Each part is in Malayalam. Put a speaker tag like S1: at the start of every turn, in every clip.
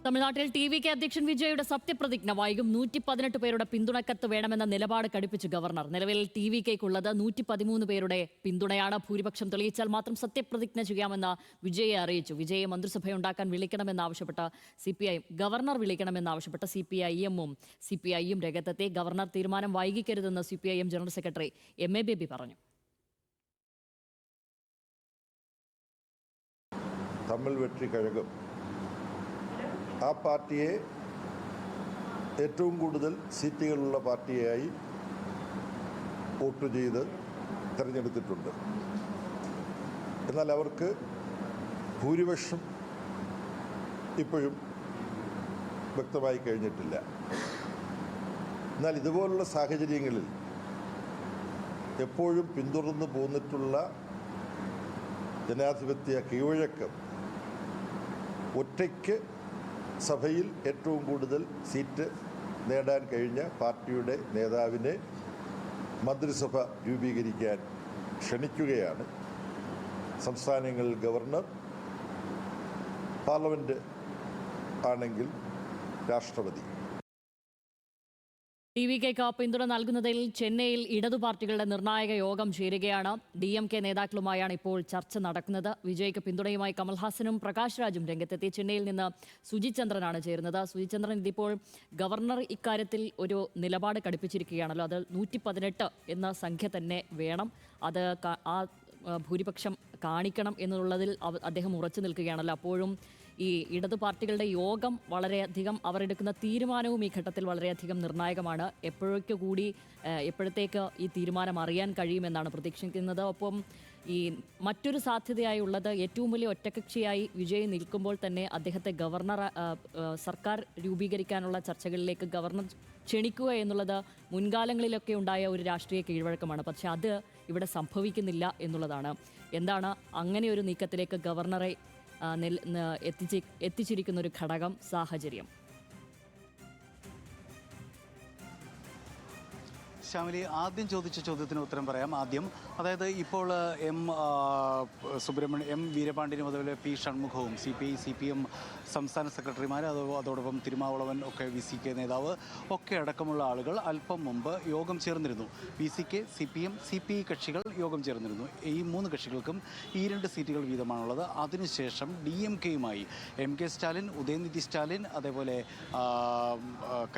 S1: തമിഴ്നാട്ടിൽ ടി.വി.കെ അധ്യക്ഷൻ വിജയുടെ സത്യപ്രതിജ്ഞ വൈകും. 118 പേരുടെ പിന്തുണക്കത്ത് വേണമെന്ന നിലപാട് കടുപ്പിച്ച് ഗവർണർ. നിലവിൽ ടി.വി.കെക്കുള്ളത് 113 പേരുടെ പിന്തുണയാണ്. ഭൂരിപക്ഷം തെളിയിച്ചാൽ മാത്രം സത്യപ്രതിജ്ഞ ചെയ്യാമെന്ന് വിജയെ അറിയിച്ചു. വിജയെ മന്ത്രിസഭയുണ്ടാക്കാൻ വിളിക്കണമെന്നാവശ്യപ്പെട്ട CPI ഗവർണർ വിളിക്കണമെന്നാവശ്യപ്പെട്ട CPIM-ഉം CPI-യും രംഗത്തെത്തി. ഗവർണർ തീരുമാനം വൈകിക്കരുതെന്ന് CPIM general secretary MA baby പറഞ്ഞു.
S2: തമിഴ് വെട്രി കഴകം ആ പാർട്ടിയെ ഏറ്റവും കൂടുതൽ സീറ്റുകളുള്ള പാർട്ടിയായി വോട്ട് ചെയ്ത് തിരഞ്ഞെടുത്തിട്ടുണ്ട്. എന്നാൽ അവർക്ക് ഭൂരിപക്ഷം ഇപ്പോഴും വ്യക്തമായി കഴിഞ്ഞിട്ടില്ല. എന്നാൽ ഇതുപോലുള്ള സാഹചര്യങ്ങളിൽ എപ്പോഴും പിന്തുടർന്നു പോന്നിട്ടുള്ള ജനാധിപത്യ കീഴ്വഴക്കം ഒറ്റയ്ക്ക് സഭയിൽ ഏറ്റവും കൂടുതൽ സീറ്റ് നേടാൻ കഴിഞ്ഞ പാർട്ടിയുടെ നേതാവിനെ മന്ത്രിസഭ രൂപീകരിക്കാൻ ക്ഷണിക്കുകയാണ്. സംസ്ഥാനങ്ങളിൽ ഗവർണർ, പാർലമെൻറ്റ് ആണെങ്കിൽ രാഷ്ട്രപതി.
S1: ടി.വി.കെക്ക് പിന്തുണ നൽകുന്നതിൽ ചെന്നൈയിൽ ഇടതു പാർട്ടികളുടെ നിർണായക യോഗം ചേരുകയാണ്. DMK നേതാക്കളുമായാണ് ഇപ്പോൾ ചർച്ച നടക്കുന്നത്. വിജയ്ക്ക് പിന്തുണയുമായി കമൽഹാസനും പ്രകാശ് രാജും രംഗത്തെത്തി. ചെന്നൈയിൽ നിന്ന് സുജിചന്ദ്രനാണ് ചേരുന്നത്. സുജിചന്ദ്രൻ, ഇതിപ്പോൾ ഗവർണർ ഇക്കാര്യത്തിൽ ഒരു നിലപാട് കടുപ്പിച്ചിരിക്കുകയാണല്ലോ. അത് 118 എന്ന സംഖ്യ തന്നെ വേണം, അത് ആ ഭൂരിപക്ഷം കാണിക്കണം എന്നുള്ളതിൽ അദ്ദേഹം ഉറച്ചു നിൽക്കുകയാണല്ലോ. അപ്പോഴും ഈ ഇടതു പാർട്ടികളുടെ യോഗം വളരെയധികം, അവർ എടുക്കുന്ന തീരുമാനവും ഈ ഘട്ടത്തിൽ വളരെയധികം നിർണായകമാണ്. എപ്പോഴത്തേക്ക് ഈ തീരുമാനം അറിയാൻ കഴിയുമെന്നാണ് പ്രതീക്ഷിക്കുന്നത്. ഒപ്പം ഈ മറ്റൊരു സാധ്യതയായുള്ളത്, ഏറ്റവും വലിയ ഒറ്റകക്ഷിയായി വിജയ് നിൽക്കുമ്പോൾ തന്നെ അദ്ദേഹത്തെ സർക്കാർ രൂപീകരിക്കാനുള്ള ചർച്ചകളിലേക്ക് ഗവർണർ ക്ഷണിക്കുക എന്നുള്ളത് മുൻകാലങ്ങളിലൊക്കെ ഉണ്ടായ ഒരു രാഷ്ട്രീയ കീഴ്വഴക്കമാണ്. പക്ഷെ അത് ഇവിടെ സംഭവിക്കുന്നില്ല എന്നുള്ളതാണ്. എന്താണ് അങ്ങനെ ഒരു നീക്കത്തിലേക്ക് ഗവർണറെ എത്തിച്ചിരിക്കുന്ന ഒരു ഘടകം, സാഹചര്യം?
S3: ശ്യാമിലി, ആദ്യം ചോദിച്ച ചോദ്യത്തിന് ഉത്തരം പറയാം. അതായത് ഇപ്പോൾ എം വീരപാണ്ഡ്യനും അതുപോലെ P ഷൺമുഖവും CPM സംസ്ഥാന സെക്രട്ടറിമാർ, അതോടൊപ്പം തിരുമാവളവൻ ഒക്കെ VCK നേതാവ് ഒക്കെ അടക്കമുള്ള ആളുകൾ അല്പം മുമ്പ് യോഗം ചേർന്നിരുന്നു. VCK, CPM, CPI കക്ഷികൾ യോഗം ചേർന്നിരുന്നു. ഈ 3 കക്ഷികൾക്കും ഈ 2 സീറ്റുകൾ വീതമാണുള്ളത്. അതിനുശേഷം DMK-യുമായി MK സ്റ്റാലിൻ, ഉദയനിധി സ്റ്റാലിൻ, അതേപോലെ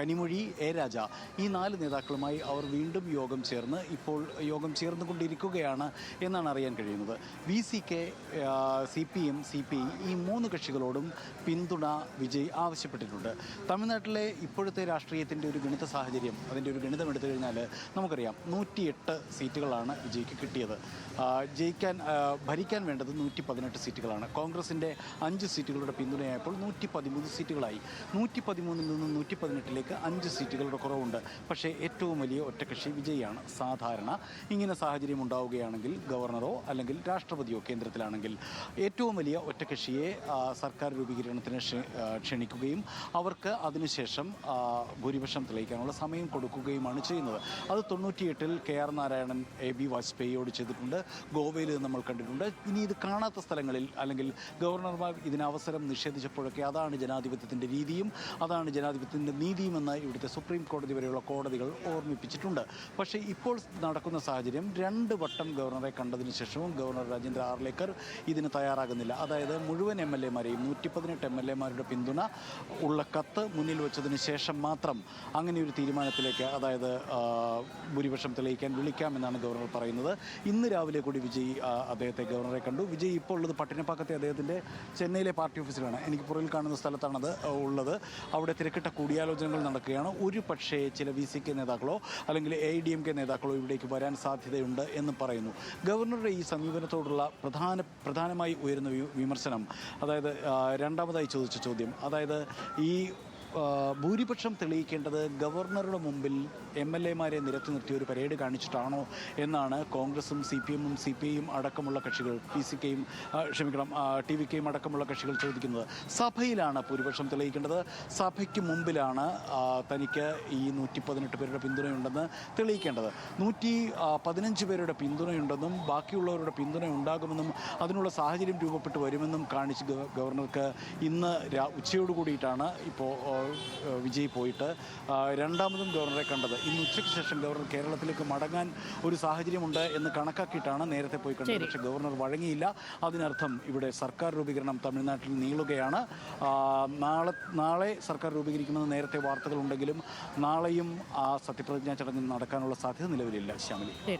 S3: കനിമൊഴി, A രാജ, ഈ 4 നേതാക്കളുമായി അവർ വീണ്ടും യോഗം ചേർന്ന് ഇപ്പോൾ യോഗം ചേർന്നുകൊണ്ടിരിക്കുകയാണ് എന്നാണ് അറിയാൻ കഴിയുന്നത്. VCK, CPM, CPI ഈ 3 കക്ഷികളോടും പിന്തുണ വിജയ് ആവശ്യപ്പെട്ടിട്ടുണ്ട്. തമിഴ്നാട്ടിലെ ഇപ്പോഴത്തെ രാഷ്ട്രീയത്തിൻ്റെ ഒരു ഗണിത സാഹചര്യം, അതിൻ്റെ ഒരു ഗണിതം എടുത്തു കഴിഞ്ഞാൽ നമുക്കറിയാം 108 സീറ്റുകളാണ് വിജയ്ക്ക് കിട്ടിയത്. ഭരിക്കാൻ വേണ്ടത് 118 സീറ്റുകളാണ്. കോൺഗ്രസിൻ്റെ 5 സീറ്റുകളുടെ പിന്തുണയായപ്പോൾ 113 സീറ്റുകളായി. 113-ൽ നിന്ന് 118-ലേക്ക് 5 സീറ്റുകളുടെ കുറവുണ്ട്. പക്ഷേ ഏറ്റവും വലിയ ഒറ്റക്കക്ഷി വിജയാണ്. സാധാരണ ഇങ്ങനെ സാഹചര്യം ഉണ്ടാവുകയാണെങ്കിൽ ഗവർണറോ അല്ലെങ്കിൽ രാഷ്ട്രപതിയോ കേന്ദ്രത്തിലാണെങ്കിൽ ഏറ്റവും വലിയ ഒറ്റക്കക്ഷിയെ സർക്കാർ രൂപീകരണത്തിന് ക്ഷണിക്കുകയും അവർക്ക് അതിനുശേഷം ഭൂരിപക്ഷം തെളിയിക്കാനുള്ള സമയം കൊടുക്കുകയുമാണ് ചെയ്യുന്നത്. അത് 98-ൽ KR നാരായണൻ AB വാജ്പേയിയോട് ചെയ്തിട്ടുണ്ട്. ഗോവയിൽ നമ്മൾ കണ്ടിട്ടുണ്ട്. ഇനി ഇത് കാണാത്ത സ്ഥലങ്ങളിൽ അല്ലെങ്കിൽ ഗവർണർമാർ ഇതിന് അവസരം നിഷേധിച്ചപ്പോഴൊക്കെ അതാണ് ജനാധിപത്യത്തിൻ്റെ രീതിയും അതാണ് ജനാധിപത്യത്തിൻ്റെ നീതിയുമെന്ന് ഇവിടുത്തെ സുപ്രീം കോടതി വരെയുള്ള കോടതികൾ ഓർമ്മിപ്പിച്ചിട്ടുണ്ട്. പക്ഷേ ഇപ്പോൾ നടക്കുന്ന സാഹചര്യം 2 വട്ടം ഗവർണറെ കണ്ടതിന് ശേഷവും ഗവർണർ രാജേന്ദ്ര ആർലേക്കർ ഇതിന് തയ്യാറാകുന്നില്ല. അതായത് മുഴുവൻ MLA-മാരെയും 118 MLA-മാരുടെ പിന്തുണ ഉള്ള കത്ത് മുന്നിൽ വെച്ചതിന് ശേഷം മാത്രം അങ്ങനെ ഒരു തീരുമാനത്തിലേക്ക്, അതായത് ഭൂരിപക്ഷം തെളിയിക്കാൻ വിളിക്കാമെന്നാണ് ഗവർണർ പറയുന്നത്. ഇന്ന് രാവിലെ കൂടി വിജയ് അദ്ദേഹത്തെ ഗവർണറെ കണ്ടു. വിജയ് ഇപ്പോൾ ഉള്ളത് പട്ടിനപ്പാക്കത്തെ അദ്ദേഹത്തിൻ്റെ ചെന്നൈയിലെ പാർട്ടി ഓഫീസിലാണ്. എനിക്ക് പുറകിൽ കാണുന്ന സ്ഥലത്താണത് ഉള്ളത്. അവിടെ തിരക്കിട്ട കൂടിയാലോചനകൾ നടക്കുകയാണ്. ഒരു പക്ഷേ ചില VCK നേതാക്കളോ അല്ലെങ്കിൽ AIDMK നേതാക്കളോ ഇവിടേക്ക് വരാൻ സാധ്യതയുണ്ട് എന്ന് പറയുന്നു. ഗവർണറുടെ ഈ സമീപനത്തോടുള്ള പ്രധാനമായി ഉയരുന്ന വിമർശനം, അതായത് രണ്ടാമതായി ചോദിച്ച ചോദ്യം, അതായത് ഈ ഭൂരിപക്ഷം തെളിയിക്കേണ്ടത് ഗവർണറുടെ മുമ്പിൽ MLA-മാരെ നിരത്തി നിർത്തി ഒരു പരേഡ് കാണിച്ചിട്ടാണോ എന്നാണ് കോൺഗ്രസും CPM-ഉം CPI-യും അടക്കമുള്ള കക്ഷികൾ TVKയും അടക്കമുള്ള കക്ഷികൾ ചോദിക്കുന്നത്. സഭയിലാണ് ഭൂരിപക്ഷം തെളിയിക്കേണ്ടത്. സഭയ്ക്ക് മുമ്പിലാണ് തനിക്ക് ഈ 118 പേരുടെ പിന്തുണയുണ്ടെന്ന് തെളിയിക്കേണ്ടത്. 115 പേരുടെ പിന്തുണയുണ്ടെന്നും ബാക്കിയുള്ളവരുടെ പിന്തുണ ഉണ്ടാകുമെന്നും അതിനുള്ള സാഹചര്യം രൂപപ്പെട്ടു വരുമെന്നും കാണിച്ച് ഗവർണർക്ക് ഇന്ന് ഉച്ചയോടുകൂടിയിട്ടാണ് ഇപ്പോൾ വിജയ് പോയിട്ട് രണ്ടാമതും ഗവർണറെ കണ്ടത്. ഇന്ന് ഉച്ചയ്ക്ക് ശേഷം ഗവർണർ കേരളത്തിലേക്ക് മടങ്ങാൻ ഒരു സാഹചര്യമുണ്ട് എന്ന് കണക്കാക്കിയിട്ടാണ് നേരത്തെ പോയി കണ്ടത്. പക്ഷേ ഗവർണർ വഴങ്ങിയില്ല. അതിനർത്ഥം ഇവിടെ സർക്കാർ രൂപീകരണം തമിഴ്നാട്ടിൽ നീളുകയാണ്. നാളെ സർക്കാർ രൂപീകരിക്കുമെന്ന് നേരത്തെ വാർത്തകളുണ്ടെങ്കിലും നാളെയും ആ സത്യപ്രതിജ്ഞാ ചടങ്ങ് നടക്കാനുള്ള സാധ്യത നിലവിലില്ല. ശ്യാമിലി.